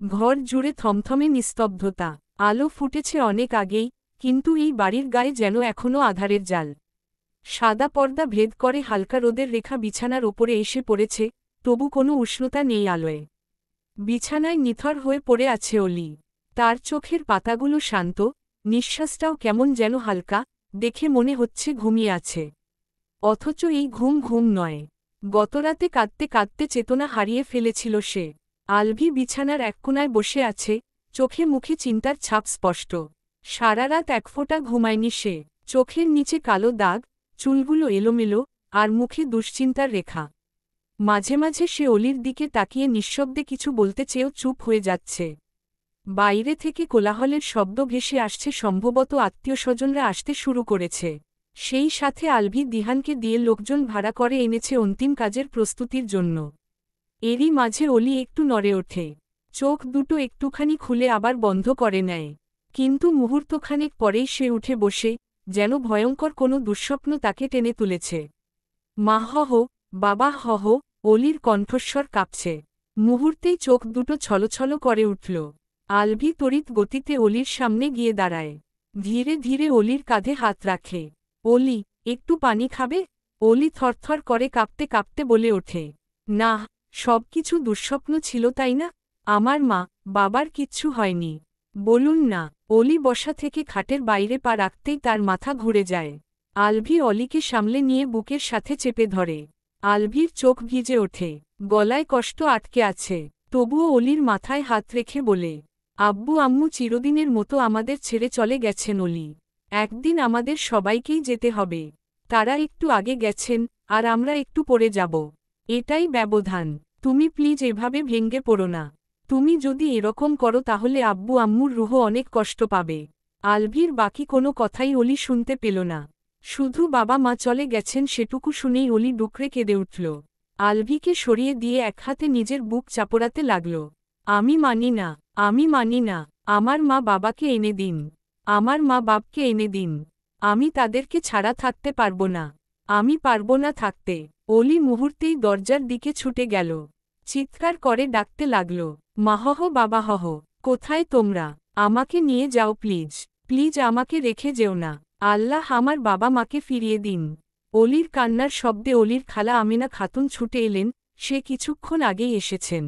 ঘর জুড়ে থমথমে নিস্তব্ধতা। আলো ফুটেছে অনেক আগেই, কিন্তু এই বাড়ির গায়ে যেন এখনও আধারের জাল। সাদা পর্দা ভেদ করে হালকা রোদের রেখা বিছানার ওপরে এসে পড়েছে, তবু কোনো উষ্ণতা নেই আলোয়। বিছানায় নিথর হয়ে পড়ে আছে অলি। তার চোখের পাতাগুলো শান্ত, নিঃশ্বাসটাও কেমন যেন হালকা, দেখে মনে হচ্ছে ঘুমিয়ে আছে। অথচ এই ঘুম ঘুম নয়। গতরাতে কাঁদতে কাঁদতে চেতনা হারিয়ে ফেলেছিল সে। আলভি বিছানার এক কোণায় বসে আছে, চোখে মুখে চিন্তার ছাপ স্পষ্ট। সারা রাত এক ফোঁটা ঘুমায়নি সে। চোখের নিচে কালো দাগ, চুলগুলো এলোমেলো, আর মুখে দুশ্চিন্তার রেখা। মাঝে মাঝে সে অলির দিকে তাকিয়ে নিঃশব্দে কিছু বলতে চেয়েও চুপ হয়ে যাচ্ছে। বাইরে থেকে কোলাহলের শব্দ ভেসে আসছে, সম্ভবত আত্মীয়স্বজনরা আসতে শুরু করেছে। সেই সাথে আলভি দিহানকে দিয়ে লোকজন ভাড়া করে এনেছে অন্তিম কাজের প্রস্তুতির জন্য। এরই মাঝে অলি একটু নড়ে ওঠে। চোখ দুটো একটুখানি খুলে আবার বন্ধ করে নেয়। কিন্তু মুহূর্তখানেক পরেই সে উঠে বসে, যেন ভয়ঙ্কর কোনো দুঃস্বপ্ন তাকে টেনে তুলেছে। মা হহ, বাবা হহ, অলির কণ্ঠস্বর কাঁপছে। মুহূর্তেই চোখ দুটো ছলছল করে উঠল। আলভি তড়িৎ গতিতে অলির সামনে গিয়ে দাঁড়ায়। ধীরে ধীরে অলির কাঁধে হাত রাখে। অলি, একটু পানি খাবে? অলি থরথর করে কাঁপতে কাঁপতে বলে ওঠে, না, সবকিছু দুঃস্বপ্ন ছিল তাই না? আমার মা, বাবার কিচ্ছু হয়নি। বলুন না। অলি বসা থেকে খাটের বাইরে পা রাখতেই তার মাথা ঘুরে যায়। আলভি অলিকে সামলে নিয়ে বুকের সাথে চেপে ধরে। আলভির চোখ ভিজে ওঠে, গলায় কষ্ট আটকে আছে। তবুও অলির মাথায় হাত রেখে বলে, আব্বু আম্মু চিরদিনের মতো আমাদের ছেড়ে চলে গেছেন অলি। একদিন আমাদের সবাইকেই যেতে হবে। তারা একটু আগে গেছেন, আর আমরা একটু পরে যাব। এটাই ব্যবধান। তুমি প্লিজ এভাবে ভেঙ্গে পড়ো না। তুমি যদি এরকম করো তাহলে আব্বু আম্মুর রুহ অনেক কষ্ট পাবে। আলভির বাকি কোনো কথাই অলি শুনতে পেল না। শুধু বাবা মা চলে গেছেন সেটুকু শুনেই অলি ডুকরে কেঁদে উঠল। আলভিকে সরিয়ে দিয়ে এক হাতে নিজের বুক চাপড়াতে লাগল। আমি মানি না, আমি মানি না। আমার মা বাবাকে এনে দিন। আমার মা বাপকে এনে দিন। আমি তাদেরকে ছাড়া থাকতে পারবো না। আমি পারবো না থাকতে। অলি মুহূর্তেই দরজার দিকে ছুটে গেল। চিৎকার করে ডাকতে লাগল, মাহহ বাবা হহ, কোথায় তোমরা? আমাকে নিয়ে যাও প্লিজ। প্লিজ আমাকে রেখে যেও না। আল্লাহ আমার বাবা মাকে ফিরিয়ে দিন। অলির কান্নার শব্দে অলির খালা আমিনা খাতুন ছুটে এলেন। সে কিছুক্ষণ আগেই এসেছেন।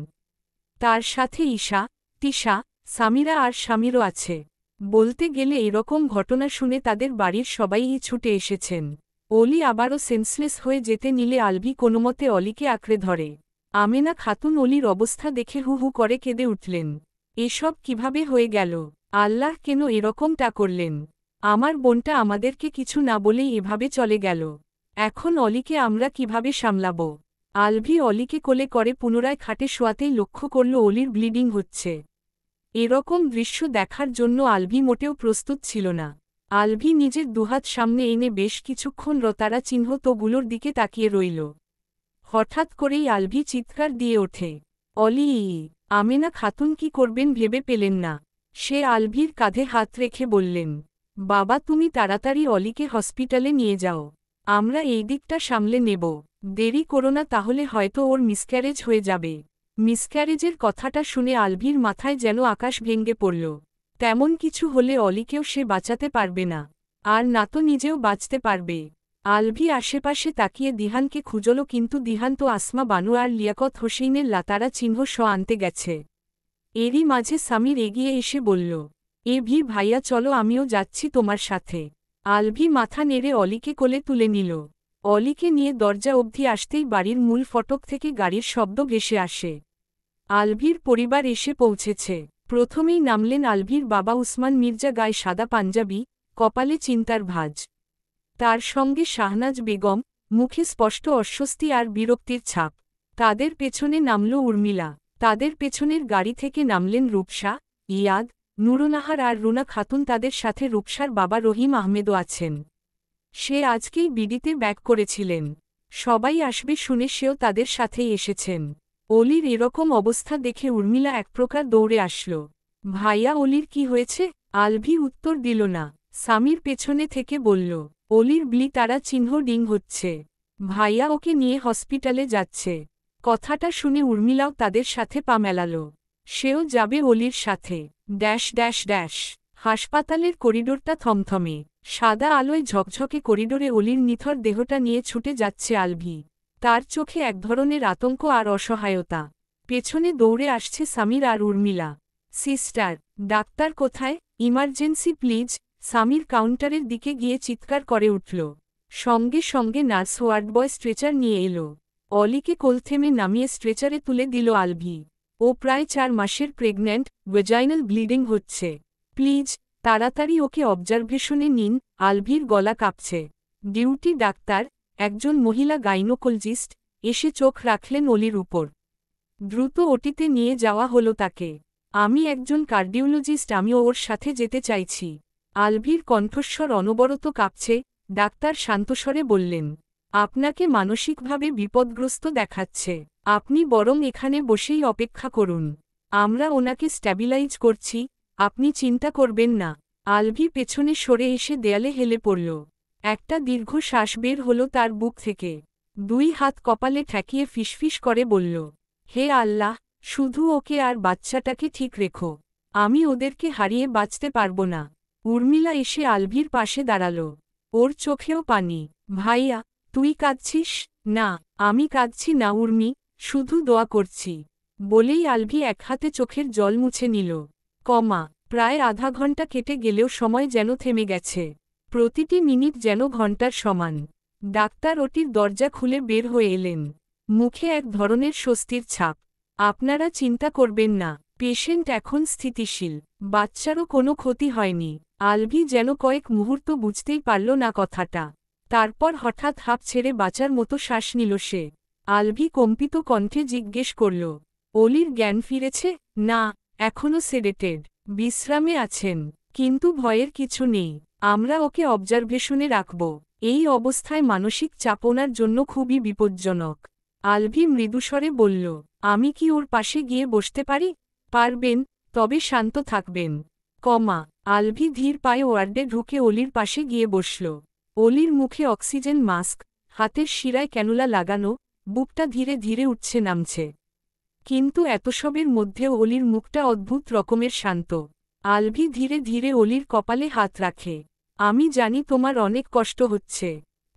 তার সাথে ঈশা, তিশা, সামিরা আর স্বামীরও আছে। বলতে গেলে এরকম ঘটনা শুনে তাদের বাড়ির সবাইই ছুটে এসেছেন। অলি আবারও সেন্সলেস হয়ে যেতে নিলে আলভি কোনোমতে অলিকে আঁকড়ে ধরে। আমেনা খাতুন অলির অবস্থা দেখে হু হু করে কেঁদে উঠলেন। এসব কিভাবে হয়ে গেল? আল্লাহ কেন এরকমটা করলেন? আমার বোনটা আমাদেরকে কিছু না বলেই এভাবে চলে গেল। এখন অলিকে আমরা কিভাবে সামলাব? আলভি অলিকে কোলে করে পুনরায় খাটে শোয়াতেই লক্ষ্য করল অলির ব্লিডিং হচ্ছে। এরকম দৃশ্য দেখার জন্য আলভি মোটেও প্রস্তুত ছিল না। আলভি নিজের দুহাত সামনে এনে বেশ কিছুক্ষণ রতারা চিহ্ন তোগুলোর দিকে তাকিয়ে রইল। হঠাৎ করেই আলভি চিৎকার দিয়ে ওঠে, অলি! আমেনা খাতুন কি করবেন ভেবে পেলেন না। সে আলভির কাঁধে হাত রেখে বললেন, বাবা তুমি তাড়াতাড়ি অলিকে হসপিটালে নিয়ে যাও। আমরা এই দিকটা সামলে নেব। দেরি করো না, তাহলে হয়তো ওর মিসক্যারেজ হয়ে যাবে। মিসক্যারেজের কথাটা শুনে আলভির মাথায় যেন আকাশ ভেঙে পড়ল। তেমন কিছু হলে অলিকেও সে বাঁচাতে পারবে না, আর না তো নিজেও বাঁচতে পারবে। আলভি আশেপাশে তাকিয়ে দিহানকে খুঁজল, কিন্তু দিহান তো আসমা বানু আর লিয়াকত হোসেইনের লাতারা চিহ্ন আনতে গেছে। এরই মাঝে সামির এগিয়ে এসে বলল, ভাইয়া চলো, আমিও যাচ্ছি তোমার সাথে। আলভি মাথা নেড়ে অলিকে কোলে তুলে নিল। অলিকে নিয়ে দরজা অবধি আসতেই বাড়ির মূল ফটক থেকে গাড়ির শব্দ ভেসে আসে। আলভির পরিবার এসে পৌঁছেছে। প্রথমেই নামলেন আলভির বাবা উসমান মির্জা, গায়ে সাদা পাঞ্জাবি, কপালে চিন্তার ভাঁজ। তার সঙ্গে শাহনাজ বেগম, মুখে স্পষ্ট অস্বস্তি আর বিরক্তির ছাপ। তাদের পেছনে নামল উর্মিলা। তাদের পেছনের গাড়ি থেকে নামলেন রূপসা, ইয়াদ, নুরুনাহার আর রুনা খাতুন। তাদের সাথে রূপসার বাবা রহিম আহমেদও আছেন। সে আজকেই বিডিতে ব্যাক করেছিলেন। সবাই আসবে শুনে সেও তাদের সাথেই এসেছেন। অলির এরকম অবস্থা দেখে উর্মিলা এক প্রকার দৌড়ে আসল। ভাইয়া, অলির কি হয়েছে? আলভি উত্তর দিল না। সামির পেছনে থেকে বলল, অলির তারা চিহ্ন ডিং হচ্ছে। ভাইয়া ওকে নিয়ে হসপিটালে যাচ্ছে। কথাটা শুনে উর্মিলাও তাদের সাথে পা মেলাল। সেও যাবে অলির সাথে। Dash dash dash. হাসপাতালের করিডোরটা থমথমে। সাদা আলোয় ঝকঝকে করিডোরে অলির নিথর দেহটা নিয়ে ছুটে যাচ্ছে আলভি। তার চোখে এক ধরনের আতঙ্ক আর অসহায়তা। পেছনে দৌড়ে আসছে সামির আর উর্মিলা। সিস্টার, ডাক্তার কোথায়? Emergency please. সামির কাউন্টারের দিকে গিয়ে চিৎকার করে উঠল। সঙ্গে সঙ্গে নার্স ওয়ার্ডবয় স্ট্রেচার নিয়ে এলো। অলিকে কোলথেমে নামিয়ে স্ট্রেচারে তুলে দিল আলভি। ও প্রায় 4 মাসের প্রেগন্যান্ট, ভেজাইনাল ব্লিডিং হচ্ছে। প্লিজ তাড়াতাড়ি ওকে অবজারভেশনে নিন। আলভির গলা কাঁপছে। ডিউটি ডাক্তার, একজন মহিলা গাইনোকোলজিস্ট, এসে চোখ রাখলেন অলির উপর। দ্রুত ওটিতে নিয়ে যাওয়া হলো তাকে। আমি একজন কার্ডিওলজিস্ট, আমিও ওর সাথে যেতে চাইছি। আলভির কণ্ঠস্বর অনবরত কাঁপছে। ডাক্তার শান্তস্বরে বললেন, আপনাকে মানসিকভাবে বিপদগ্রস্ত দেখাচ্ছে। আপনি বরং এখানে বসেই অপেক্ষা করুন। আমরা ওনাকে স্ট্যাবিলাইজ করছি, আপনি চিন্তা করবেন না। আলভি পেছনে সরে এসে দেয়ালে হেলে পড়ল। একটা দীর্ঘ শ্বাস বের হলো তার বুক থেকে। 2 হাত কপালে ঠেকিয়ে ফিসফিস করে বলল, হে আল্লাহ, শুধু ওকে আর বাচ্চাটাকে ঠিক রেখো। আমি ওদেরকে হারিয়ে বাঁচতে পারবো না। উর্মিলা এসে আলভির পাশে দাঁড়াল। ওর চোখেও পানি। ভাইয়া, তুই কাঁদছিস? না, আমি কাঁদছি না উর্মি, শুধু দোয়া করছি। বলেই আলভি এক হাতে চোখের জল মুছে নিল। প্রায় আধা ঘন্টা কেটে গেলেও সময় যেন থেমে গেছে। প্রতিটি মিনিট যেন ঘন্টার সমান। ডাক্তার ওটির দরজা খুলে বের হয়ে এলেন। মুখে এক ধরনের স্বস্তির ছাপ। আপনারা চিন্তা করবেন না, পেশেন্ট এখন স্থিতিশীল, বাচ্চারও কোনো ক্ষতি হয়নি। আলভি যেন কয়েক মুহূর্ত বুঝতেই পারল না কথাটা। তারপর হঠাৎ হাঁপ ছেড়ে বাঁচার মতো শ্বাস নিল সে। আলভি কম্পিত কণ্ঠে জিজ্ঞেস করল, অলির জ্ঞান ফিরেছে? না, এখনও সেডেটেড, বিশ্রামে আছেন। কিন্তু ভয়ের কিছু নেই, আমরা ওকে অবজারভেশনে রাখব। এই অবস্থায় মানসিক চাপ ওনার জন্য খুবই বিপজ্জনক। আলভি মৃদুস্বরে বলল, আমি কি ওর পাশে গিয়ে বসতে পারি? পারবেন, তবে শান্ত থাকবেন। আলভি ধীর পায়ে ওয়ার্ডে ঢুকে অলির পাশে গিয়ে বসল। অলির মুখে অক্সিজেন মাস্ক, হাতের শিরায় ক্যানুলা লাগানো, বুকটা ধীরে ধীরে উঠছে নামছে। কিন্তু এতসবের মধ্যেও অলির মুখটা অদ্ভুত রকমের শান্ত। আলভি ধীরে ধীরে অলির কপালে হাত রাখে। আমি জানি তোমার অনেক কষ্ট হচ্ছে।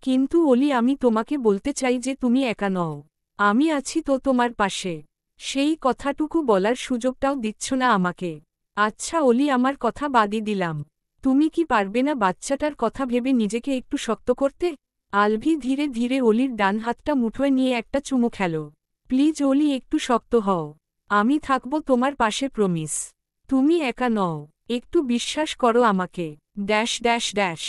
কিন্তু অলি, আমি তোমাকে বলতে চাই যে তুমি একা নও। আমি আছি তো তোমার পাশে। সেই কথাটুকু বলার সুযোগটাও দিচ্ছ না আমাকে। আচ্ছা অলি, আমার কথা বাদই দিলাম। তুমি কি পারবে না বাচ্চাটার কথা ভেবে নিজেকে একটু শক্ত করতে? আলভি ধীরে ধীরে অলির ডান হাতটা মুঠোয় নিয়ে একটা চুমু খেল। প্লিজ অলি, একটু শক্ত হও। আমি থাকব তোমার পাশে, প্রমিস। তুমি একা নও, একটু বিশ্বাস করো আমাকে। Dash dash dash.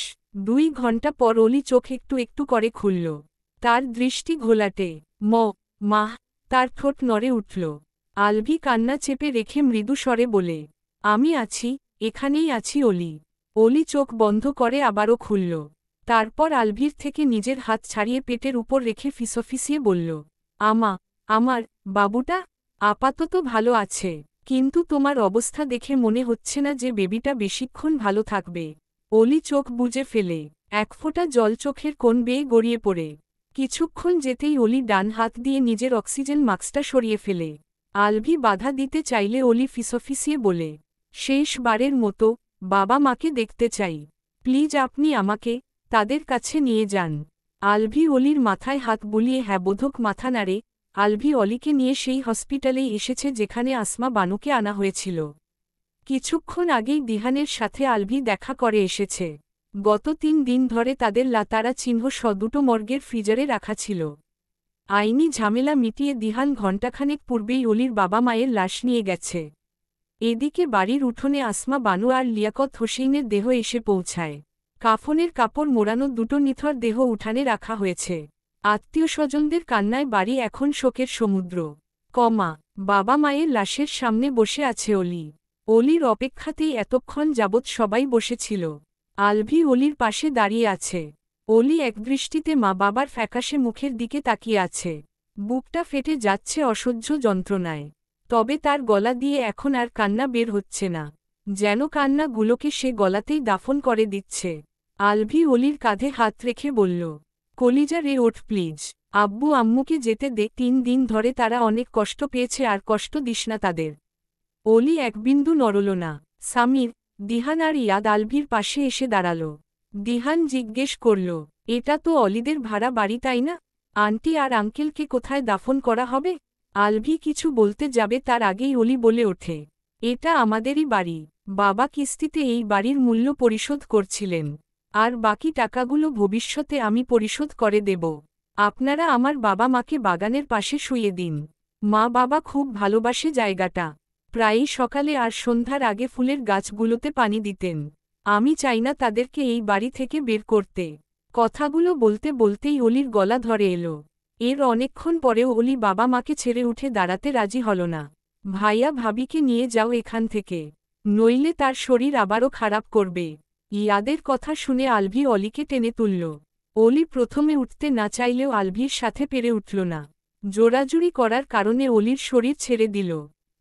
2 ঘন্টা পর অলি চোখ একটু একটু করে খুলল। তার দৃষ্টি ঘোলাটে। মা। তার ঠোঁট নড়ে উঠল। আলভি কান্না চেপে রেখে মৃদু স্বরে বলে, আমি আছি, এখানেই আছি অলি। অলি চোখ বন্ধ করে আবারও খুলল। তারপর আলভির থেকে নিজের হাত ছাড়িয়ে পেটের উপর রেখে ফিসফিসিয়ে বলল, আমার বাবুটা আপাতত ভালো আছে, কিন্তু তোমার অবস্থা দেখে মনে হচ্ছে না যে বেবিটা বেশিক্ষণ ভালো থাকবে। অলি চোখ বুজে ফেলে। 1 ফোঁটা জল চোখের কোণ বেয়ে গড়িয়ে পড়ে। কিছুক্ষণ যেতেই অলি ডান হাত দিয়ে নিজের অক্সিজেন মাস্কটা সরিয়ে ফেলে। আলভি বাধা দিতে চাইলে অলি ফিসফিসিয়ে বলে, শেষবারের মতো, বাবা মাকে দেখতে চাই। প্লিজ আপনি আমাকে তাদের কাছে নিয়ে যান। আলভি অলির মাথায় হাত বুলিয়ে হ্যাবোধক মাথা নাড়ে। আলভি অলিকে নিয়ে সেই হসপিটালেই এসেছে যেখানে আসমা বানুকে আনা হয়েছিল। কিছুক্ষণ আগেই দিহানের সাথে আলভি দেখা করে এসেছে। গত 3 দিন ধরে তাদের লাতারা চিহ্ন দুটো মর্গের ফ্রিজারে রাখা ছিল। আইনি ঝামেলা মিটিয়ে দিহান ঘণ্টাখানেক পূর্বেই অলির বাবা মায়ের লাশ নিয়ে গেছে। এদিকে বাড়ির উঠোনে আসমা বানু আর লিয়াকত হোসেইনের দেহ এসে পৌঁছায়। কাফনের কাপড় মোড়ানো দুটো নিথর দেহ উঠানে রাখা হয়েছে। আত্মীয়স্বজনদের কান্নায় বাড়ি এখন শোকের সমুদ্র। বাবা মায়ের লাশের সামনে বসে আছে অলি। অলির অপেক্ষাতেই এতক্ষণ যাবৎ সবাই বসেছিল। আলভি অলির পাশে দাঁড়িয়ে আছে। অলি একদৃষ্টিতে মা বাবার ফ্যাকাশে মুখের দিকে তাকিয়ে আছে। বুকটা ফেটে যাচ্ছে অসহ্য যন্ত্রণায়। তবে তার গলা দিয়ে এখন আর কান্না বের হচ্ছে না। যেন কান্নাগুলোকে সে গলাতেই দাফন করে দিচ্ছে। আলভি অলির কাঁধে হাত রেখে বলল, কলিজা রে ওঠ প্লিজ। আব্বু আম্মুকে যেতে দে, 3 দিন ধরে তারা অনেক কষ্ট পেয়েছে, আর কষ্ট দিস না তাদের। অলি এক বিন্দু নড়ল না। সামির, দিহান আর ইয়াদ আলভির পাশে এসে দাঁড়াল। দিহান জিজ্ঞেস করল, এটা তো অলিদের ভাড়া বাড়ি তাই না? আন্টি আর আঙ্কেলকে কোথায় দাফন করা হবে? আলভি কিছু বলতে যাবে তার আগেই অলি বলে ওঠে, এটা আমাদেরই বাড়ি। বাবা কিস্তিতে এই বাড়ির মূল্য পরিশোধ করছিলেন, আর বাকি টাকাগুলো ভবিষ্যতে আমি পরিশোধ করে দেব। আপনারা আমার বাবা মাকে বাগানের পাশে শুইয়ে দিন। মা বাবা খুব ভালোবাসে জায়গাটা। প্রায়ই সকালে আর সন্ধ্যার আগে ফুলের গাছগুলোতে পানি দিতেন। আমি চাই না তাদেরকে এই বাড়ি থেকে বের করতে। কথাগুলো বলতে বলতেই অলির গলা ধরে এলো। এর অনেকক্ষণ পরেও অলি বাবা মাকে ছেড়ে উঠে দাঁড়াতে রাজি হল না। ভাইয়া ভাবিকে নিয়ে যাও এখান থেকে, নইলে তার শরীর আবারও খারাপ করবে। ইয়াদের কথা শুনে আলভি অলিকে টেনে তুলল। অলি প্রথমে উঠতে না চাইলেও আলভির সাথে পেরে উঠল না। জোরাজুরি করার কারণে অলির শরীর ছেড়ে দিল।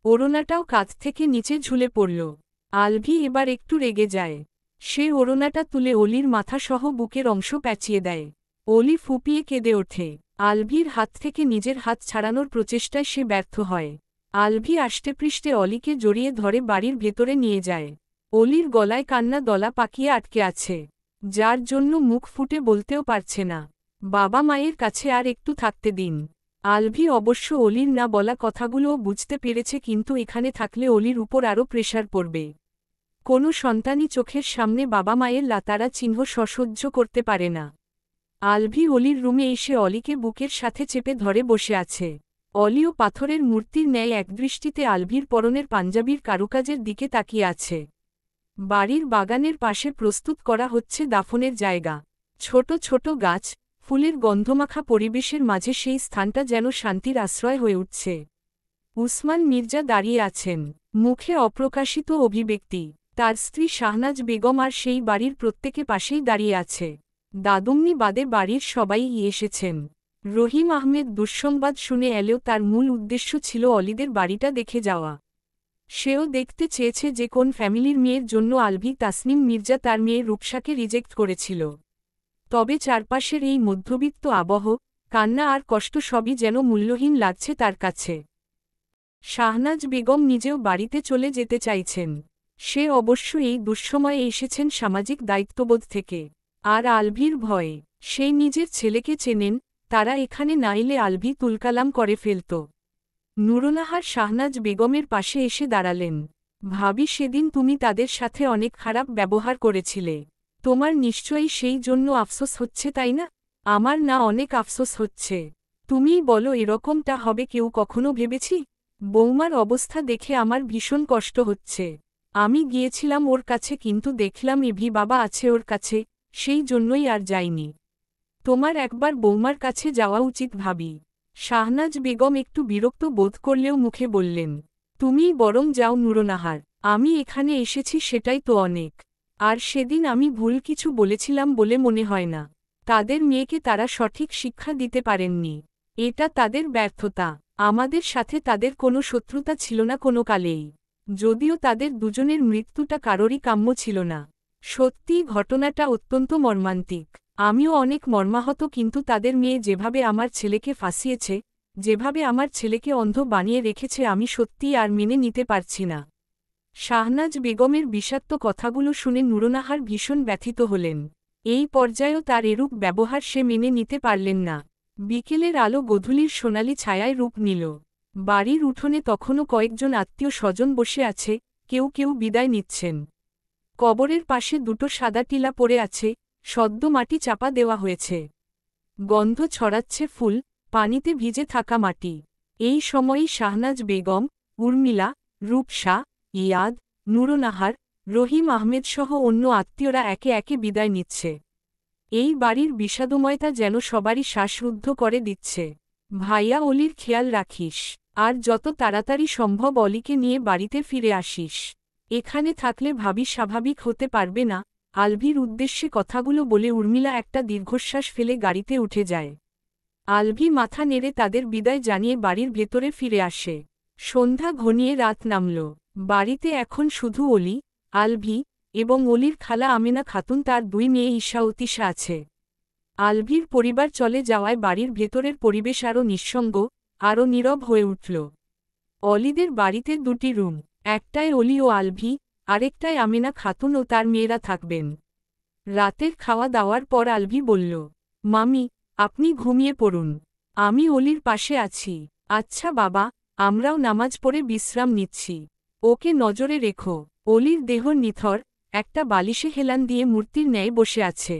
ওড়নাটাও কাঁধ থেকে নিচে ঝুলে পড়ল। আলভি এবার একটু রেগে যায়। সে ওড়নাটা তুলে অলির মাথাসহ বুকের অংশ প্যাঁচিয়ে দেয়। অলি ফুপিয়ে কেঁদে ওঠে। আলভির হাত থেকে নিজের হাত ছাড়ানোর প্রচেষ্টায় সে ব্যর্থ হয়। আলভি আষ্টেপৃষ্ঠে অলিকে জড়িয়ে ধরে বাড়ির ভেতরে নিয়ে যায়। অলির গলায় কান্না দলা পাকিয়ে আটকে আছে, যার জন্য মুখ ফুটে বলতেও পারছে না। বাবা মায়ের কাছে আর একটু থাকতে দিন। আলভি অবশ্য অলির না বলা কথাগুলোও বুঝতে পেরেছে, কিন্তু এখানে থাকলে অলির উপর আরও প্রেশার পড়বে। কোনো সন্তানই চোখের সামনে বাবা মায়ের লাতারা চিহ্ন সহ্য করতে পারে না। আলভি অলির রুমে এসে অলিকে বুকের সাথে চেপে ধরে বসে আছে। অলিও পাথরের মূর্তির ন্যায় একদৃষ্টিতে আলভির পরনের পাঞ্জাবির কারুকাজের দিকে তাকিয়ে আছে। বাড়ির বাগানের পাশে প্রস্তুত করা হচ্ছে দাফনের জায়গা। ছোট ছোট গাছ, ফুলের গন্ধমাখা পরিবেশের মাঝে সেই স্থানটা যেন শান্তির আশ্রয় হয়ে উঠছে। উসমান মির্জা দাঁড়িয়ে আছেন, মুখে অপ্রকাশিত অভিব্যক্তি। তার স্ত্রী শাহনাজ বেগম আর সেই বাড়ির প্রত্যেকে পাশেই দাঁড়িয়ে আছে। দাদুমনি বাদে বাড়ির সবাই এসেছেন। রহিম আহমেদ দুঃসংবাদ শুনে এলেও তার মূল উদ্দেশ্য ছিল অলিদের বাড়িটা দেখে যাওয়া। সেও দেখতে চেয়েছে যে কোন ফ্যামিলির মেয়ের জন্য আলভি তাসনিম মির্জা তার মেয়ে রূপসাকে রিজেক্ট করেছিল। তবে চারপাশের এই মধ্যবিত্ত আবহ, কান্না আর কষ্ট সবই যেন মূল্যহীন লাগছে তার কাছে। শাহনাজ বেগম নিজেও বাড়িতে চলে যেতে চাইছেন। সে অবশ্য এই দুঃসময়ে এসেছেন সামাজিক দায়িত্ববোধ থেকে। আর আলভির ভয়ে, সেই নিজের ছেলেকে চেনেন, তারা এখানে না এলে আলভি তুলকালাম করে ফেলত। নুরুন্নাহার শাহনাজ বেগমের পাশে এসে দাঁড়ালেন। ভাবি, সেদিন তুমি তাদের সাথে অনেক খারাপ ব্যবহার করেছিলে। তোমার নিশ্চয়ই সেই জন্য আফসোস হচ্ছে তাই না? আমার না অনেক আফসোস হচ্ছে। তুমিই বলো এরকমটা হবে কেউ কখনো ভেবেছি? বৌমার অবস্থা দেখে আমার ভীষণ কষ্ট হচ্ছে। আমি গিয়েছিলাম ওর কাছে, কিন্তু দেখলাম এভি বাবা আছে ওর কাছে, সেই জন্যই আর যাইনি। তোমার একবার বৌমার কাছে যাওয়া উচিত ভাবি। শাহনাজ বেগম একটু বিরক্ত বোধ করলেও মুখে বললেন, তুমিই বরং যাও নুরুন্নাহার, আমি এখানে এসেছি সেটাই তো অনেক। আর সেদিন আমি ভুল কিছু বলেছিলাম বলে মনে হয় না। তাদের মেয়েকে তারা সঠিক শিক্ষা দিতে পারেননি, এটা তাদের ব্যর্থতা। আমাদের সাথে তাদের কোনো শত্রুতা ছিল না কোনো কালেই। যদিও তাদের দুজনের মৃত্যুটা কারোরই কাম্য ছিল না। সত্যিই ঘটনাটা অত্যন্ত মর্মান্তিক। আমিও অনেক মর্মাহত, কিন্তু তাদের মেয়ে যেভাবে আমার ছেলেকে ফাঁসিয়েছে, যেভাবে আমার ছেলেকে অন্ধ বানিয়ে রেখেছে, আমি সত্যিই আর মেনে নিতে পারছি না। শাহনাজ বেগমের বিষাক্ত কথাগুলো শুনে নুরুন্নাহার ভীষণ ব্যথিত হলেন। এই পর্যায়েও তার এরূপ ব্যবহার সে মেনে নিতে পারলেন না। বিকেলের আলো গোধূলির সোনালি ছায়ায় রূপ নিল। বাড়ির উঠোনে তখনও কয়েকজন আত্মীয় স্বজন বসে আছে, কেউ কেউ বিদায় নিচ্ছেন। কবরের পাশে দুটো সাদা টিলা পড়ে আছে, সদ্য মাটি চাপা দেওয়া হয়েছে। গন্ধ ছড়াচ্ছে ফুল, পানিতে ভিজে থাকা মাটি। এই সময়ই শাহনাজ বেগম, উর্মিলা, রূপসা, ইয়াদ, নুরুন্নাহার, রহিম আহমেদ সহ অন্য আত্মীয়রা একে একে বিদায় নিচ্ছে। এই বাড়ির বিষাদময়তা যেন সবারই শ্বাসরুদ্ধ করে দিচ্ছে। ভাইয়া, অলির খেয়াল রাখিস, আর যত তাড়াতাড়ি সম্ভব অলিকে নিয়ে বাড়িতে ফিরে আসিস। এখানে থাকলে ভাবি স্বাভাবিক হতে পারবে না। আলভির উদ্দেশ্যে কথাগুলো বলে উর্মিলা একটা দীর্ঘশ্বাস ফেলে গাড়িতে উঠে যায়। আলভি মাথা নেড়ে তাদের বিদায় জানিয়ে বাড়ির ভেতরে ফিরে আসে। সন্ধ্যা ঘনিয়ে রাত নামল। বাড়িতে এখন শুধু অলি, আলভি এবং অলির খালা আমেনা খাতুন, তার দুই মেয়ে ঈশা ও তিশা আছে। আলভির পরিবার চলে যাওয়ায় বাড়ির ভেতরের পরিবেশ আরও নিঃসঙ্গ, আরও নীরব হয়ে উঠল। অলিদের বাড়িতে দুটি রুম, একটায় অলি ও আলভি, আরেকটায় আমেনা খাতুন ও তার মেয়েরা থাকবেন। রাতের খাওয়া দাওয়ার পর আলভি বলল, মামি, আপনি ঘুমিয়ে পড়ুন, আমি অলির পাশে আছি। আচ্ছা বাবা, আমরাও নামাজ পড়ে বিশ্রাম নিচ্ছি, ওকে নজরে রেখো। অলির দেহ নিথর, একটা বালিশে হেলান দিয়ে মূর্তির ন্যায় বসে আছে।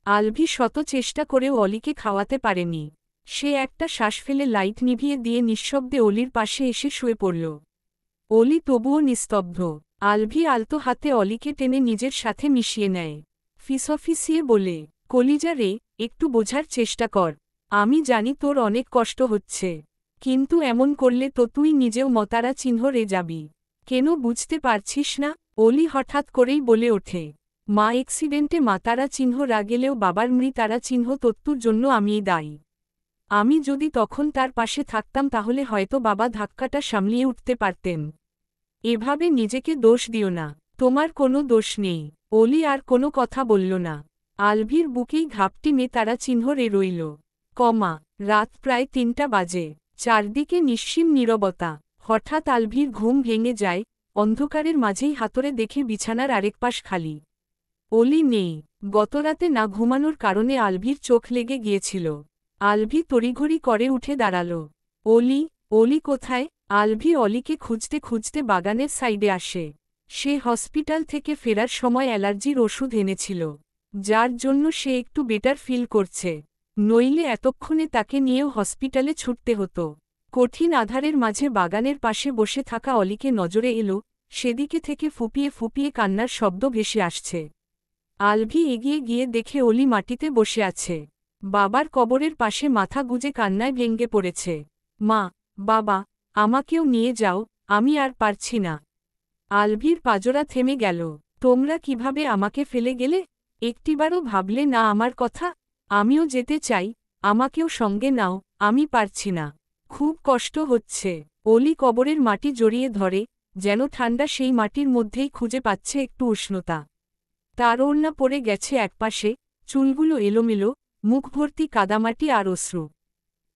আলভি শত চেষ্টা করেও অলিকে খাওয়াতে পারেনি। সে একটা শ্বাস ফেলে লাইট নিভিয়ে দিয়ে নিঃশব্দে অলির পাশে এসে শুয়ে পড়ল। অলি তবুও নিস্তব্ধ। আলভি আলতো হাতে অলিকে টেনে নিজের সাথে মিশিয়ে নেয়। ফিসফিসিয়ে বলে, কলিজা রে, একটু বোঝার চেষ্টা কর। আমি জানি তোর অনেক কষ্ট হচ্ছে, কিন্তু এমন করলে তো তুই নিজেও মতারা চিহ্ন রে যাবি। কেন বুঝতে পারছিস না? অলি হঠাৎ করেই বলে ওঠে, মা অ্যাক্সিডেন্টে মাতারা চিহ্ন রাগেলেও বাবার মৃতারা চিহ্ন তত্ত্বর জন্য আমিই দায়ী। আমি যদি তখন তার পাশে থাকতাম তাহলে হয়তো বাবা ধাক্কাটা সামলিয়ে উঠতে পারতেন। এভাবে নিজেকে দোষ দিও না, তোমার কোনো দোষ নেই। অলি আর কোনো কথা বলল না। আলভির বুকেই ঘাপটি মেয়ে তারা চিহ্ন রে রইল। রাত প্রায় ৩টা বাজে। চারদিকে নিশ্চিম নীরবতা। হঠাৎ আলভির ঘুম ভেঙে যায়, অন্ধকারের মাঝেই হাতরে দেখে বিছানার আরেক পাশ খালি। অলি নেই। গতরাতে না ঘুমানোর কারণে আলভির চোখ লেগে গিয়েছিল। আলভি তড়িঘড়ি করে উঠে দাঁড়াল। অলি, অলি কোথায়? আলভি অলিকে খুঁজতে খুঁজতে বাগানের সাইডে আসে। সে হসপিটাল থেকে ফেরার সময় অ্যালার্জির ওষুধ এনেছিল, যার জন্য সে একটু বেটার ফিল করছে। নইলে এতক্ষণে তাকে নিয়েও হসপিটালে ছুটতে হতো। কঠিন আধারের মাঝে বাগানের পাশে বসে থাকা অলিকে নজরে এলো, সেদিকে থেকে ফুপিয়ে ফুপিয়ে কান্নার শব্দ ভেসে আসছে। আলভি এগিয়ে গিয়ে দেখে অলি মাটিতে বসে আছে। বাবার কবরের পাশে মাথা গুজে কান্নায় ভেঙে পড়েছে। মা, বাবা, আমাকেও নিয়ে যাও, আমি আর পারছি না। আলভির পাজরা থেমে গেল। তোমরা কিভাবে আমাকে ফেলে গেলে? একটিবারও ভাবলে না আমার কথা? আমিও যেতে চাই, আমাকেও সঙ্গে নাও, আমি পারছি না, খুব কষ্ট হচ্ছে। অলি কবরের মাটি জড়িয়ে ধরে, যেন ঠান্ডা সেই মাটির মধ্যেই খুঁজে পাচ্ছে একটু উষ্ণতা। তার ওড়না পড়ে গেছে একপাশে, চুলগুলো এলোমেলো, মুখ ভর্তি কাদামাটি আর অশ্রু।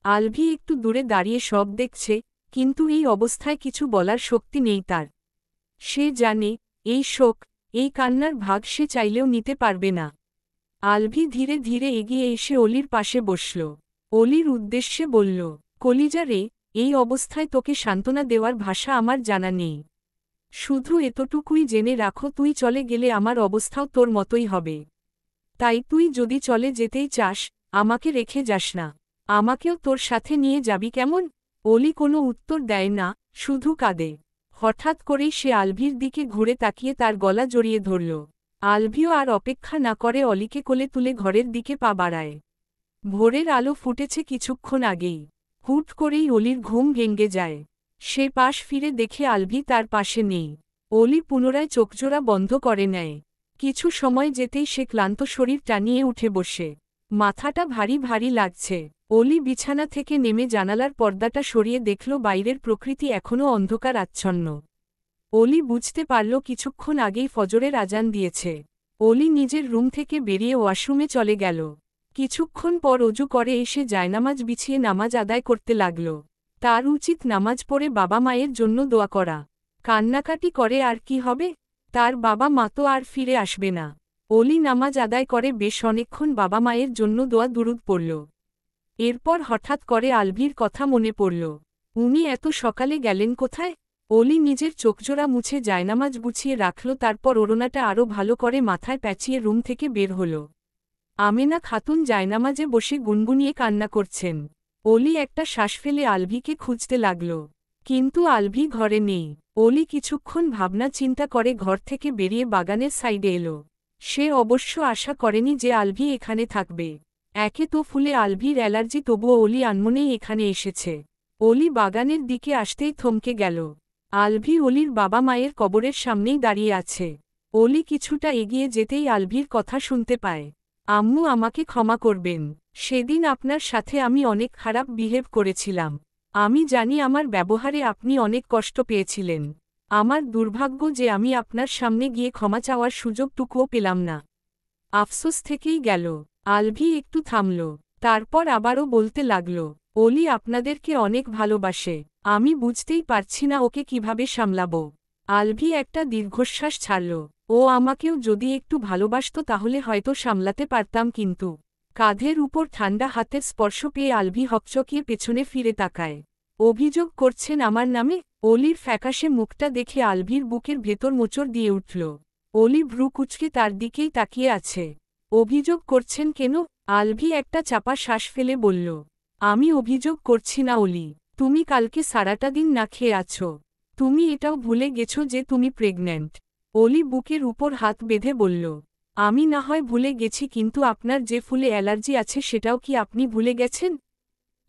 আলভি একটু দূরে দাঁড়িয়ে সব দেখছে, কিন্তু এই অবস্থায় কিছু বলার শক্তি নেই তার। সে জানে, এই শোক, এই কান্নার ভাগ সে চাইলেও নিতে পারবে না। আলভি ধীরে ধীরে এগিয়ে এসে অলির পাশে বসল। অলির উদ্দেশ্যে বলল, কলিজা রে, এই অবস্থায় তোকে সান্ত্বনা দেওয়ার ভাষা আমার জানা নেই। শুধু এতটুকুই জেনে রাখো, তুই চলে গেলে আমার অবস্থাও তোর মতোই হবে। তাই তুই যদি চলে যেতেই চাস, আমাকে রেখে যাস না। আমাকেও তোর সাথে নিয়ে যাবি কেমন? অলি কোনো উত্তর দেয় না, শুধু কাঁদে। হঠাৎ করেই সে আলভির দিকে ঘুরে তাকিয়ে তার গলা জড়িয়ে ধরল। আলভিও আর অপেক্ষা না করে অলিকে কোলে তুলে ঘরের দিকে পা বাড়ায়। ভোরের আলো ফুটেছে কিছুক্ষণ আগেই। হুট করেই অলির ঘুম ভেঙে যায়। সে পাশ ফিরে দেখে আলভি তার পাশে নেই। অলি পুনরায় চোখজোড়া বন্ধ করে নেয়। কিছু সময় যেতেই সে ক্লান্ত শরীর টানিয়ে উঠে বসে। মাথাটা ভারী ভারী লাগছে। অলি বিছানা থেকে নেমে জানালার পর্দাটা সরিয়ে দেখল বাইরের প্রকৃতি এখনও অন্ধকার আচ্ছন্ন। অলি বুঝতে পারল কিছুক্ষণ আগেই ফজরের আজান দিয়েছে। অলি নিজের রুম থেকে বেরিয়ে ওয়াশরুমে চলে গেল। কিছুক্ষণ পর অজু করে এসে জায়নামাজ বিছিয়ে নামাজ আদায় করতে লাগল। তার উচিত নামাজ পড়ে বাবা মায়ের জন্য দোয়া করা। কান্নাকাটি করে আর কি হবে? তার বাবা মা তো আর ফিরে আসবে না। অলি নামাজ আদায় করে বেশ অনেকক্ষণ বাবা মায়ের জন্য দোয়া দুরুদ পড়ল। এরপর হঠাৎ করে আলভির কথা মনে পড়ল। উনি এত সকালে গেলেন কোথায়? অলি নিজের চোখজোড়া মুছে জায়নামাজ গুছিয়ে রাখল, তারপর ওড়নাটা আরও ভালো করে মাথায় প্যাঁচিয়ে রুম থেকে বের হল। আমেনা খাতুন জায়নামাজে বসে গুনগুনিয়ে কান্না করছেন। অলি একটা শ্বাস ফেলে আলভিকে খুঁজতে লাগল, কিন্তু আলভি ঘরে নেই। অলি কিছুক্ষণ ভাবনা চিন্তা করে ঘর থেকে বেরিয়ে বাগানের সাইডে এলো। সে অবশ্য আশা করেনি যে আলভি এখানে থাকবে। একে তো ফুলে আলভির অ্যালার্জি, তবুও অলি আনমনেই এখানে এসেছে। অলি বাগানের দিকে আসতেই থমকে গেল। আলভি অলির বাবা মায়ের কবরের সামনেই দাঁড়িয়ে আছে। অলি কিছুটা এগিয়ে যেতেই আলভির কথা শুনতে পায়। আম্মু, আমাকে ক্ষমা করবেন, সেদিন আপনার সাথে আমি অনেক খারাপ বিহেভ করেছিলাম। আমি জানি আমার ব্যবহারে আপনি অনেক কষ্ট পেয়েছিলেন। আমার দুর্ভাগ্য যে আমি আপনার সামনে গিয়ে ক্ষমা চাওয়ার সুযোগটুকুও পেলাম না। আফসোস থেকেই গেল। আলভি একটু থামল, তারপর আবারও বলতে লাগল, অলি আপনাদেরকে অনেক ভালোবাসে। আমি বুঝতেই পারছি না ওকে কিভাবে সামলাবো। আলভি একটা দীর্ঘশ্বাস ছাড়ল। ও আমাকেও যদি একটু ভালোবাসত তাহলে হয়তো সামলাতে পারতাম, কিন্তু কাঁধের উপর ঠান্ডা হাতের স্পর্শ পেয়ে আলভি হকচকিয়ে পেছনে ফিরে তাকায়। অভিযোগ করছেন আমার নামে? অলির ফ্যাকাশে মুখটা দেখে আলভির বুকের ভেতর মোচড় দিয়ে উঠল। অলি ভ্রু কুঁচকে তার দিকেই তাকিয়ে আছে। অভিযোগ করছেন কেন? আলভি একটা চাপা শ্বাস ফেলে বলল, আমি অভিযোগ করছি না অলি। তুমি কালকে সারাটা দিন না খেয়ে আছো। তুমি এটাও ভুলে গেছো যে তুমি প্রেগন্যান্ট। অলি বুকের উপর হাত বেঁধে বলল, আমি না হয় ভুলে গেছি, কিন্তু আপনার যে ফুলে অ্যালার্জি আছে সেটাও কি আপনি ভুলে গেছেন?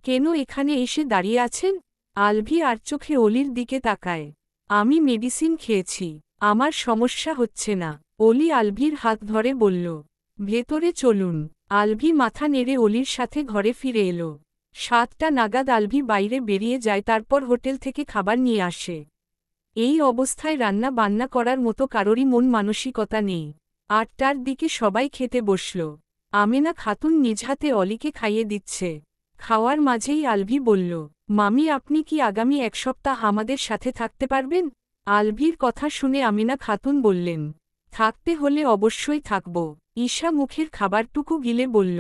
কেন এখানে এসে দাঁড়িয়ে আছেন? আলভি আর চোখে অলির দিকে তাকায়। আমি মেডিসিন খেয়েছি, আমার সমস্যা হচ্ছে না। অলি আলভির হাত ধরে বলল, ভেতরে চলুন। আলভি মাথা নেড়ে অলির সাথে ঘরে ফিরে এলো। 7টা নাগাদ আলভি বাইরে বেরিয়ে যায়, তারপর হোটেল থেকে খাবার নিয়ে আসে। এই অবস্থায় রান্না বান্না করার মতো কারোরই মন মানসিকতা নেই। 8টার দিকে সবাই খেতে বসল। আমেনা খাতুন নিজ হাতে অলিকে খাইয়ে দিচ্ছে। খাওয়ার মাঝেই আলভি বলল, মামি আপনি কি আগামী 1 সপ্তাহ আমাদের সাথে থাকতে পারবেন? আলভির কথা শুনে আমিনা খাতুন বললেন, থাকতে হলে অবশ্যই থাকব। ঈশা মুখের খাবারটুকু গিলে বলল,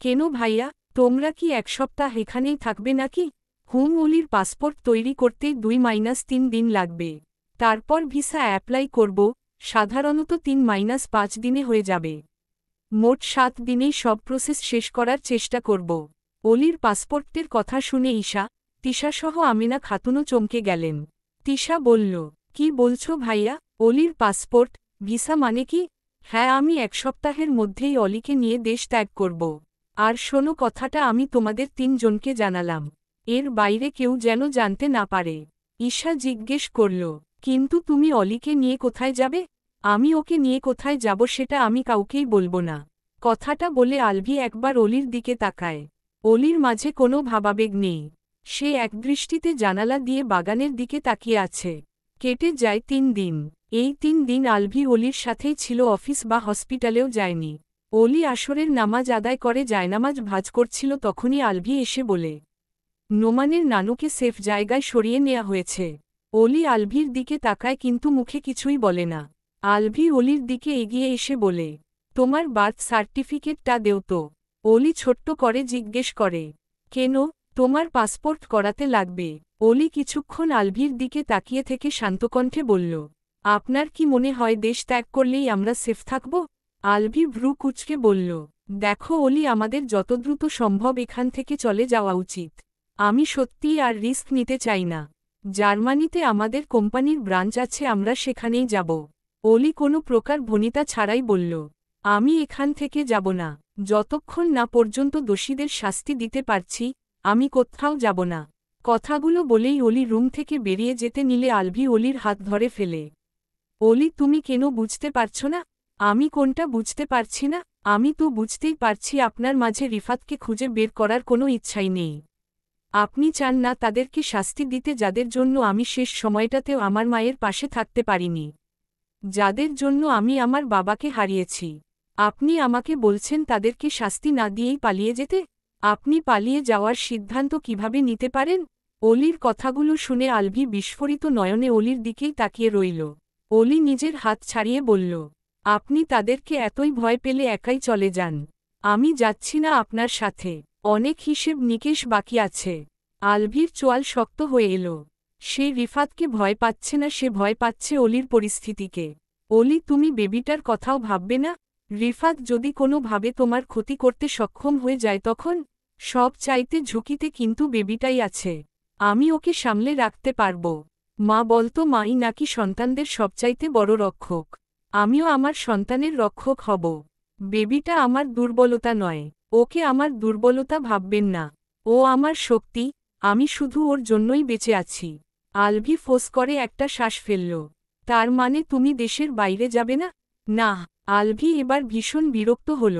কেন ভাইয়া, তোমরা কি 1 সপ্তাহ এখানেই থাকবে নাকি? অলির পাসপোর্ট তৈরি করতে 2-3 দিন লাগবে। তারপর ভিসা অ্যাপ্লাই করব, সাধারণত 3-5 দিনে হয়ে যাবে। মোট 7 দিনেই সব প্রসেস শেষ করার চেষ্টা করব। অলির পাসপোর্টের কথা শুনে ঈশা, তিশাসহ আমিনা খাতুনও চমকে গেলেন। তিশা বলল, কি বলছো ভাইয়া? অলির পাসপোর্ট, ভিসা মানে কি? হ্যাঁ, আমি 1 সপ্তাহের মধ্যেই অলিকে নিয়ে দেশ ত্যাগ করব। আর শোনো, কথাটা আমি তোমাদের 3 জনকে জানালাম। এর বাইরে কেউ যেন জানতে না পারে। ঈশা জিজ্ঞেস করল, কিন্তু তুমি অলিকে নিয়ে কোথায় যাবে? আমি ওকে নিয়ে কোথায় যাব সেটা আমি কাউকেই বলবো না। কথাটা বলে আলভি একবার অলির দিকে তাকায়। অলির মাঝে কোনো ভাবাবেগ নেই। সে একদৃষ্টিতে জানালা দিয়ে বাগানের দিকে তাকিয়ে আছে। কেটে যায় 3 দিন। এই 3 দিন আলভি অলির সাথেই ছিল, অফিস বা হসপিটালেও যায়নি। অলি আসরের নামাজ আদায় করে জায়নামাজ ভাঁজ করছিল, তখনই আলভি এসে বলে, নোমানের নানুকে সেফ জায়গায় সরিয়ে নেওয়া হয়েছে। অলি আলভির দিকে তাকায় কিন্তু মুখে কিছুই বলে না। আলভি অলির দিকে এগিয়ে এসে বলে, তোমার বার্থ সার্টিফিকেটটা দেও তো। অলি ছোট্ট করে জিজ্ঞেস করে, কেন, তোমার পাসপোর্ট করাতে লাগবে? অলি কিছুক্ষণ আলভির দিকে তাকিয়ে থেকে শান্তকণ্ঠে বলল, আপনার কি মনে হয় দেশ ত্যাগ করলেই আমরা সেফ থাকব? আলভি ভ্রু কুঁচকে বলল, দেখো অলি, আমাদের যত দ্রুত সম্ভব এখান থেকে চলে যাওয়া উচিত। আমি সত্যিই আর রিস্ক নিতে চাই না। জার্মানিতে আমাদের কোম্পানির ব্রাঞ্চ আছে, আমরা সেখানেই যাব। অলি কোনো প্রকার ভনিতা ছাড়াই বলল, আমি এখান থেকে যাব না। যতক্ষণ না পর্যন্ত দোষীদের শাস্তি দিতে পারছি, আমি কোথাও যাব না। কথাগুলো বলেই অলি রুম থেকে বেরিয়ে যেতে নিলে আলভি অলির হাত ধরে ফেলে। অলি, তুমি কেন বুঝতে পারছো না? আমি কোনটা বুঝতে পারছি না? আমি তো বুঝতেই পারছি আপনার মাঝে রিফাতকে খুঁজে বের করার কোনো ইচ্ছাই নেই। আপনি চান না তাদেরকে শাস্তি দিতে, যাদের জন্য আমি শেষ সময়টাতেও আমার মায়ের পাশে থাকতে পারিনি, যাদের জন্য আমি আমার বাবাকে হারিয়েছি। আপনি আমাকে বলছেন তাদেরকে শাস্তি না দিয়েই পালিয়ে যেতে? আপনি পালিয়ে যাওয়ার সিদ্ধান্ত কিভাবে নিতে পারেন? অলির কথাগুলো শুনে আলভি বিস্ফোরিত নয়নে অলির দিকেই তাকিয়ে রইল। অলি নিজের হাত ছাড়িয়ে বলল, আপনি তাদেরকে এতই ভয় পেলে একাই চলে যান। আমি যাচ্ছি না আপনার সাথে। অনেক হিসেব নিকেশ বাকি আছে। আলভির চোয়াল শক্ত হয়ে এলো। সে রিফাতকে ভয় পাচ্ছে না, সে ভয় পাচ্ছে অলির পরিস্থিতিকে। অলি, তুমি বেবিটার কথাও ভাববে না? রিফাত যদি কোনোভাবে তোমার ক্ষতি করতে সক্ষম হয়ে যায় তখন? সব চাইতে ঝুঁকিতে কিন্তু বেবিটাই আছে। আমি ওকে সামলে রাখতে পারব। মা বলতো মাই নাকি সন্তানদের সবচাইতে বড় রক্ষক। আমিও আমার সন্তানের রক্ষক হব। বেবিটা আমার দুর্বলতা নয়। ওকে আমার দুর্বলতা ভাববেন না। ও আমার শক্তি, আমি শুধু ওর জন্যই বেঁচে আছি। আলভি ফোঁস করে একটা শ্বাস ফেলল। তার মানে তুমি দেশের বাইরে যাবে না? না। আলভি এবার ভীষণ বিরক্ত হল।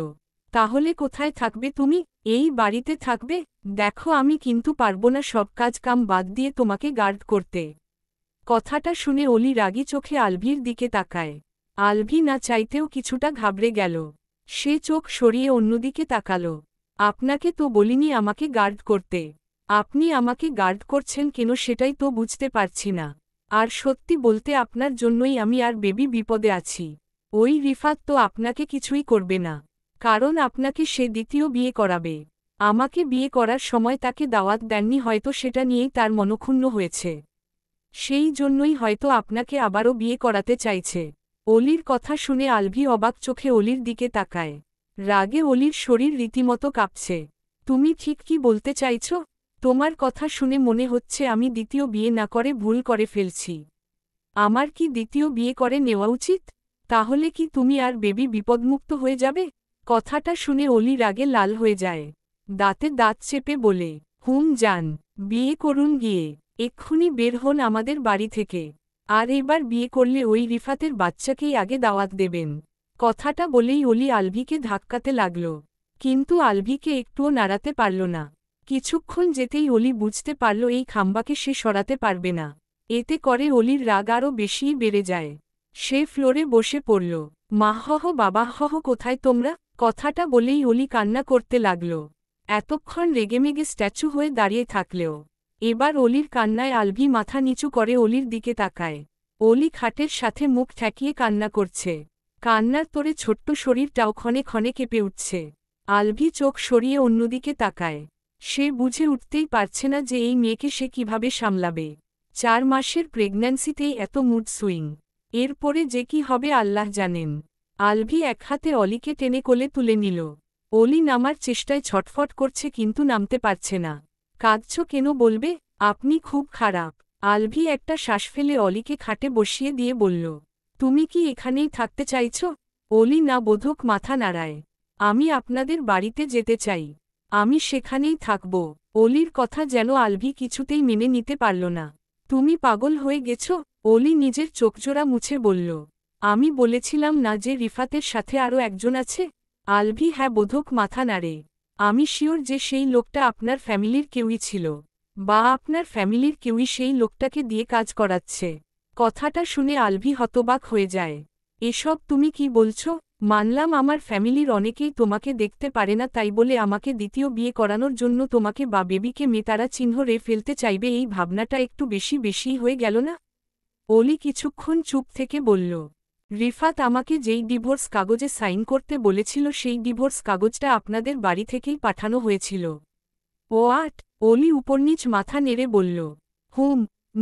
তাহলে কোথায় থাকবে তুমি? এই বাড়িতে থাকবে? দেখো, আমি কিন্তু পারবো না সব কাজ কাম বাদ দিয়ে তোমাকে গার্ড করতে। কথাটা শুনে অলি রাগী চোখে আলভির দিকে তাকায়। আলভি না চাইতেও কিছুটা ঘাবড়ে গেল। সে চোখ সরিয়ে অন্যদিকে তাকাল। আপনাকে তো বলিনি আমাকে গার্ড করতে। আপনি আমাকে গার্ড করছেন কেন সেটাই তো বুঝতে পারছি না। আর সত্যি বলতে আপনার জন্যই আমি আর বেবি বিপদে আছি। ওই রিফাত তো আপনাকে কিছুই করবে না, কারণ আপনাকে সে দ্বিতীয় বিয়ে করাবে। আমাকে বিয়ে করার সময় তাকে দাওয়াত দেননি, হয়তো সেটা নিয়েই তার মনক্ষুণ্ণ হয়েছে। সেই জন্যই হয়তো আপনাকে আবারও বিয়ে করাতে চাইছে। অলির কথা শুনে আলভি অবাক চোখে অলির দিকে তাকায়। রাগে অলির শরীর রীতিমতো কাঁপছে। তুমি ঠিক কি বলতে চাইছ? তোমার কথা শুনে মনে হচ্ছে আমি দ্বিতীয় বিয়ে না করে ভুল করে ফেলছি। আমার কি দ্বিতীয় বিয়ে করে নেওয়া উচিত? তাহলে কি তুমি আর বেবি বিপদমুক্ত হয়ে যাবে? কথাটা শুনে অলি রাগে লাল হয়ে যায়। দাঁতে দাঁত চেপে বলে, যান, বিয়ে করুন গিয়ে, এক্ষুনি বের হন আমাদের বাড়ি থেকে। আর এবার বিয়ে করলে ওই রিফাতের বাচ্চাকেই আগে দাওয়াত দেবেন। কথাটা বলেই অলি আলভিকে ধাক্কাতে লাগল। কিন্তু আলভিকে একটুও নাড়াতে পারল না। কিছুক্ষণ যেতেই অলি বুঝতে পারল এই খাম্বাকে সে সরাতে পারবে না। এতে করে অলির রাগ আরও বেশিই বেড়ে যায়। সে ফ্লোরে বসে পড়ল। মাহহ বাবাহহ কোথায় তোমরা? কথাটা বলেই অলি কান্না করতে লাগল। এতক্ষণ রেগেমেগে স্ট্যাচু হয়ে দাঁড়িয়ে থাকলেও এবার অলির কান্নায় আলভি মাথা নিচু করে অলির দিকে তাকায়। অলি খাটের সাথে মুখ ঠেকিয়ে কান্না করছে। কান্নার তোরে ছোট্ট শরীরটাও ক্ষণে ক্ষণে কেঁপে উঠছে। আলভি চোখ সরিয়ে অন্যদিকে তাকায়। সে বুঝে উঠতেই পারছে না যে এই মেয়েকে সে কিভাবে সামলাবে। 4 মাসের প্রেগন্যান্সিতেই এত মুড সুইং। এরপরে যে কি হবে আল্লাহ জানেন। আলভি এক হাতে অলিকে টেনে কোলে তুলে নিল। অলি নামার চেষ্টায় ছটফট করছে কিন্তু নামতে পারছে না। কাঁদছ কেন বলবে? আপনি খুব খারাপ। আলভি একটা শ্বাস ফেলে অলিকে খাটে বসিয়ে দিয়ে বলল, তুমি কি এখানেই থাকতে চাইছ? অলি না বোধক মাথা নাড়ায়। আমি আপনাদের বাড়িতে যেতে চাই। আমি সেখানেই থাকব। অলির কথা যেন আলভি কিছুতেই মেনে নিতে পারল না। তুমি পাগল হয়ে গেছ? অলি নিজের চোখজোড়া মুছে বলল, আমি বলেছিলাম না যে রিফাতের সাথে আরও একজন আছে? আলভি হ্যাঁ বোধক মাথা নাড়ে। আমি শিওর যে সেই লোকটা আপনার ফ্যামিলির কেউই ছিল, বা আপনার ফ্যামিলির কেউই সেই লোকটাকে দিয়ে কাজ করাচ্ছে। কথাটা শুনে আলভি হতবাক হয়ে যায়। এসব তুমি কি বলছো? মানলাম আমার ফ্যামিলির অনেকেই তোমাকে দেখতে পারে না, তাই বলে আমাকে দ্বিতীয় বিয়ে করানোর জন্য তোমাকে বা বেবিকে মেতারা চিহ্ন রে ফেলতে চাইবে, এই ভাবনাটা একটু বেশি হয়ে গেল না? অলি কিছুক্ষণ চুপ থেকে বলল, রিফাত আমাকে যেই ডিভোর্স কাগজে সাইন করতে বলেছিল সেই ডিভোর্স কাগজটা আপনাদের বাড়ি থেকেই পাঠানো হয়েছিল। ওয়াট? অলি উপরনিচ মাথা নেড়ে বলল,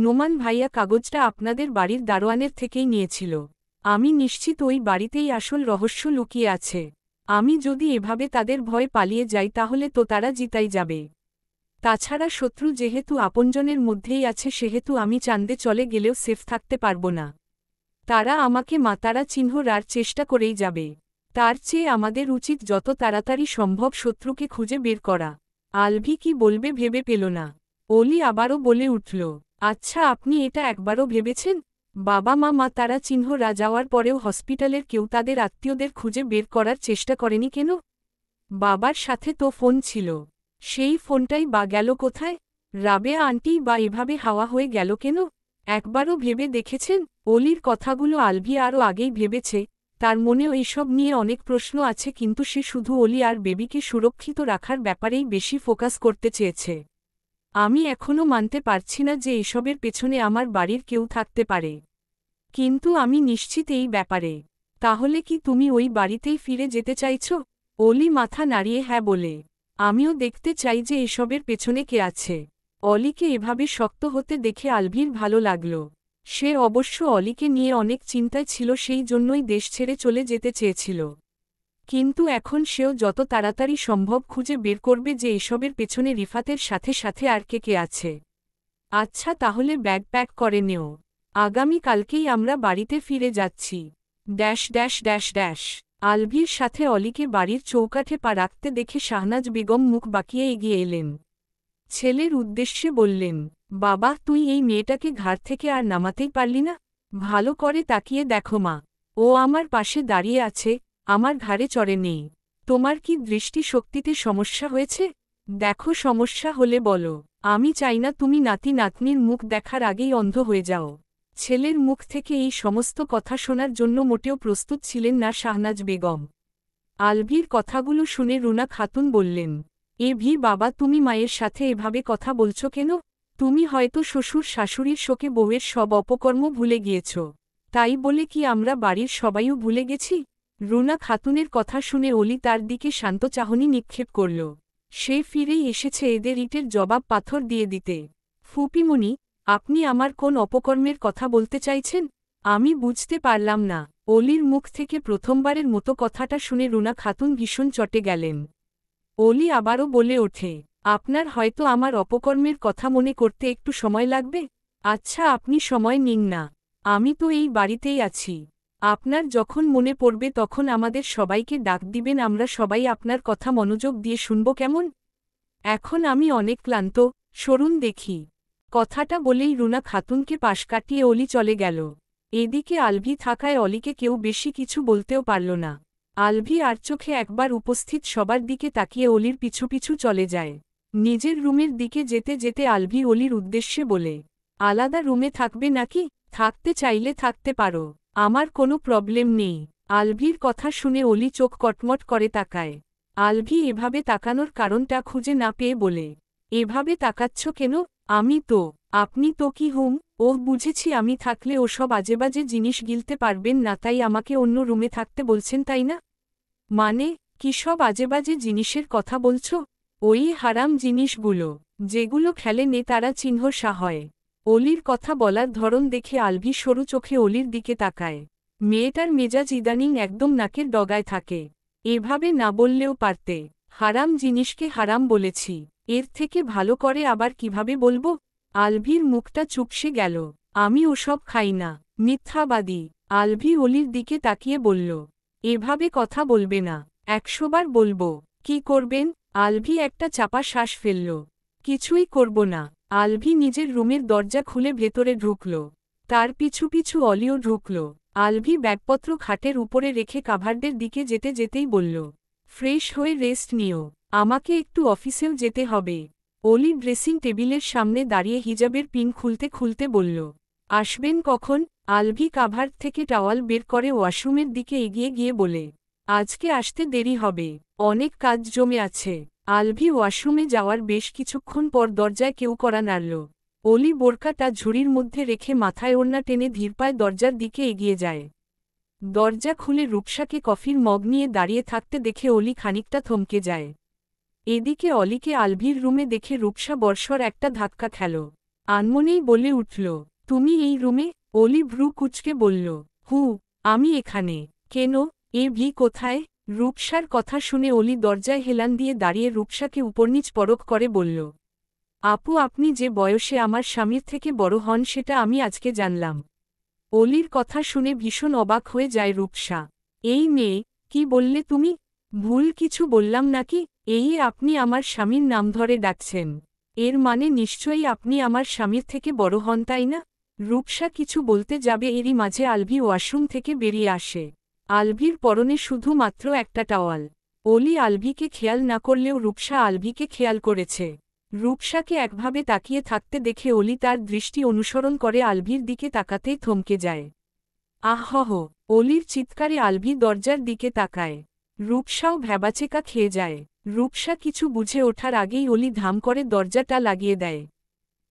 নোমান ভাইয়া কাগজটা আপনাদের বাড়ির দারোয়ানের থেকেই নিয়েছিল। আমি নিশ্চিত ওই বাড়িতেই আসল রহস্য লুকিয়ে আছে। আমি যদি এভাবে তাদের ভয় পালিয়ে যাই তাহলে তো তারা জিতাই যাবে। তাছাড়া শত্রু যেহেতু আপনজনের মধ্যেই আছে সেহেতু আমি চাঁদে চলে গেলেও সেফ থাকতে পারব না। তারা আমাকে মাতারা চিহ্ন রার চেষ্টা করেই যাবে। তার চেয়ে আমাদের উচিত যত তাড়াতাড়ি সম্ভব শত্রুকে খুঁজে বের করা। আলভি কি বলবে ভেবে পেল না। অলি আবারও বলে উঠল, আচ্ছা আপনি এটা একবারও ভেবেছেন? বাবা মা তারা চিহ্ন রা যাওয়ার পরেও হসপিটালের কেউ তাদের আত্মীয়দের খুঁজে বের করার চেষ্টা করেনি কেন? বাবার সাথে তো ফোন ছিল, সেই ফোনটাই বা গেল কোথায়? রাবেয়া আন্টি বা এভাবে হাওয়া হয়ে গেল কেন? একবারও ভেবে দেখেছেন? অলির কথাগুলো আলভি আরও আগেই ভেবেছে। তার মনেও এসব নিয়ে অনেক প্রশ্ন আছে, কিন্তু সে শুধু অলি আর বেবিকে সুরক্ষিত রাখার ব্যাপারেই বেশি ফোকাস করতে চেয়েছে। আমি এখনও মানতে পারছি না যে এসবের পেছনে আমার বাড়ির কেউ থাকতে পারে, কিন্তু আমি নিশ্চিত এই ব্যাপারে। তাহলে কি তুমি ওই বাড়িতেই ফিরে যেতে চাইছ? অলি মাথা নাড়িয়ে হ্যাঁ বলে, আমিও দেখতে চাই যে এসবের পেছনে কে আছে। অলিকে এভাবে শক্ত হতে দেখে আলভির ভালো লাগল। সে অবশ্য অলিকে নিয়ে অনেক চিন্তায় ছিল, সেই জন্যই দেশ ছেড়ে চলে যেতে চেয়েছিল। কিন্তু এখন সেও যত তাড়াতাড়ি সম্ভব খুঁজে বের করবে যে এসবের পেছনে রিফাতের সাথে আর কে আছে। আচ্ছা তাহলে ব্যাগ প্যাক করে নেও, আগামী কালকেই আমরা বাড়িতে ফিরে যাচ্ছি। আলভির সাথে অলিকে বাড়ির চৌকাঠে পা রাখতে দেখে শাহনাজ বেগম মুখ বাঁকিয়ে এগিয়ে এলেন। ছেলের উদ্দেশ্যে বললেন, বাবা তুই এই মেয়েটাকে ঘাড় থেকে আর নামাতেই পারলি না? ভালো করে তাকিয়ে দেখো মা, ও আমার পাশে দাঁড়িয়ে আছে, আমার ঘাড়ে চড়ে নেই। তোমার কি দৃষ্টি শক্তিতে সমস্যা হয়েছে? দেখো সমস্যা হলে বলো, আমি চাই না তুমি নাতি নাতনির মুখ দেখার আগেই অন্ধ হয়ে যাও। ছেলের মুখ থেকে এই সমস্ত কথা শোনার জন্য মোটেও প্রস্তুত ছিলেন না শাহনাজ বেগম। আলভির কথাগুলো শুনে রুনা খাতুন বললেন, বাবা তুমি মায়ের সাথে এভাবে কথা বলছো কেন? তুমি হয়তো শ্বশুর শাশুড়ির শোকে বউয়ের সব অপকর্ম ভুলে গিয়েছ। তাই বলে কি আমরা বাড়ির সবাইও ভুলে গেছি? রুনা খাতুনের কথা শুনে অলি তার দিকে শান্ত চাহনি নিক্ষেপ করল। সে ফিরেই এসেছে এদের ইটের জবাব পাথর দিয়ে দিতে। ফুপিমণি, আপনি আমার কোন অপকর্মের কথা বলতে চাইছেন? আমি বুঝতে পারলাম না। অলির মুখ থেকে প্রথমবারের মতো কথাটা শুনে রুনা খাতুন ভীষণ চটে গেলেন। অলি আবারও বলে ওঠে, আপনার হয়তো আমার অপকর্মের কথা মনে করতে একটু সময় লাগবে। আচ্ছা, আপনি সময় নিন না। আমি তো এই বাড়িতেই আছি। আপনার যখন মনে পড়বে তখন আমাদের সবাইকে ডাক দিবেন, আমরা সবাই আপনার কথা মনোযোগ দিয়ে শুনব কেমন? এখন আমি অনেক ক্লান্ত, সরুন দেখি। কথাটা বলেই রুনা খাতুনকে পাশ কাটিয়ে অলি চলে গেল। এদিকে আলভি থাকায় অলিকে কেউ বেশি কিছু বলতেও পারল না। আলভি আর চোখে একবার উপস্থিত সবার দিকে তাকিয়ে অলির পিছু পিছু চলে যায়। নিজের রুমের দিকে যেতে যেতে আলভি অলির উদ্দেশ্যে বলে, আলাদা রুমে থাকবে নাকি? থাকতে চাইলে থাকতে পারো, আমার কোনো প্রবলেম নেই। আলভির কথা শুনে অলি চোখ কটমট করে তাকায়। আলভি এভাবে তাকানোর কারণটা খুঁজে না পেয়ে বলে, এভাবে তাকাচ্ছ কেন? আমি তো, আপনি তো কি হুম? ওহ, বুঝেছি, আমি থাকলে ওসব আজেবাজে জিনিস গিলতে পারবেন না, তাই আমাকে অন্য রুমে থাকতে বলছেন, তাই না? মানে, কিসব আজেবাজে জিনিসের কথা বলছো? ওই হারাম জিনিসগুলো, যেগুলো খেলে নেতারা চিহ্নসা হয়। অলির কথা বলার ধরন দেখে আলভি সরু চোখে অলির দিকে তাকায়। মেয়েটার মেজাজ ইদানিং একদম নাকের ডগায় থাকে। এভাবে না বললেও পারতে। হারাম জিনিসকে হারাম বলেছি, এর থেকে ভালো করে আবার কিভাবে বলবো? আলভির মুখটা চুপসে গেল। আমি ওসব খাই না, মিথ্যাবাদী। আলভি অলির দিকে তাকিয়ে বলল, এভাবে কথা বলবে না, 100 বার বলবো। কি করবেন? আলভি একটা চাপা শ্বাস ফেলল। কিছুই করব না। আলভি নিজের রুমের দরজা খুলে ভেতরে ঢুকল। তার পিছু পিছু অলিও ঢুকল। আলভি ব্যাগপত্র খাটের উপরে রেখে কাভার্ডের দিকে যেতে যেতেই বলল, ফ্রেশ হয়ে রেস্ট নিও, আমাকে একটু অফিসেও যেতে হবে। অলি ড্রেসিং টেবিলের সামনে দাঁড়িয়ে হিজাবের পিন খুলতে খুলতে বলল, আসবেন কখন? আলভি কাভার্ড থেকে টাওয়াল বের করে ওয়াশরুমের দিকে এগিয়ে গিয়ে বলে, আজকে আসতে দেরি হবে, অনেক কাজ জমে আছে। আলভি ওয়াশরুমে যাওয়ার বেশ কিছুক্ষণ পর দরজায় কেউ কড়া নাড়ল। অলি বোরকাটা ঝুড়ির মধ্যে রেখে মাথায় ওড়না টেনে ধীরপায় দরজার দিকে এগিয়ে যায়। দরজা খুলে রূপসাকে কফির মগ নিয়ে দাঁড়িয়ে থাকতে দেখে অলি খানিকটা থমকে যায়। এদিকে অলিকে আলভির রুমে দেখে রূপসা বর্ষর একটা ধাক্কা খেল। আনমনেই বলে উঠল, তুমি এই রুমে? অলি ভ্রু কুচকে বলল, হু, আমি এখানে। কেন? এ ভি কোথায়? রূপসার কথা শুনে অলি দরজায় হেলান দিয়ে দাঁড়িয়ে রূপসাকে উপরনিচ পরখ করে বলল, আপু, আপনি যে বয়সে আমার স্বামীর থেকে বড় হন সেটা আমি আজকে জানলাম। অলির কথা শুনে ভীষণ অবাক হয়ে যায় রূপসা। এই মেয়ে, কি বললে তুমি? ভুল কিছু বললাম নাকি? এই আপনি আমার স্বামীর নাম ধরে ডাকছেন, এর মানে নিশ্চয়ই আপনি আমার স্বামীর থেকে বড় হন, তাই না? রূপসা কিছু বলতে যাবে এরই মাঝে আলভি ওয়াশরুম থেকে বেরিয়ে আসে। আলভির পরনে শুধুমাত্র একটা টাওয়াল। অলি আলভিকে খেয়াল না করলেও রূপসা আলভিকে খেয়াল করেছে। রূপসাকে একভাবে তাকিয়ে থাকতে দেখে অলি তার দৃষ্টি অনুসরণ করে আলভির দিকে তাকাতেই থমকে যায়। আহহ! অলির চিৎকারে আলভি দরজার দিকে তাকায়। রূপসাও ভ্যাবাচেকা খেয়ে যায়। রূপসা কিছু বুঝে ওঠার আগেই অলি ধাম করে দরজাটা লাগিয়ে দেয়।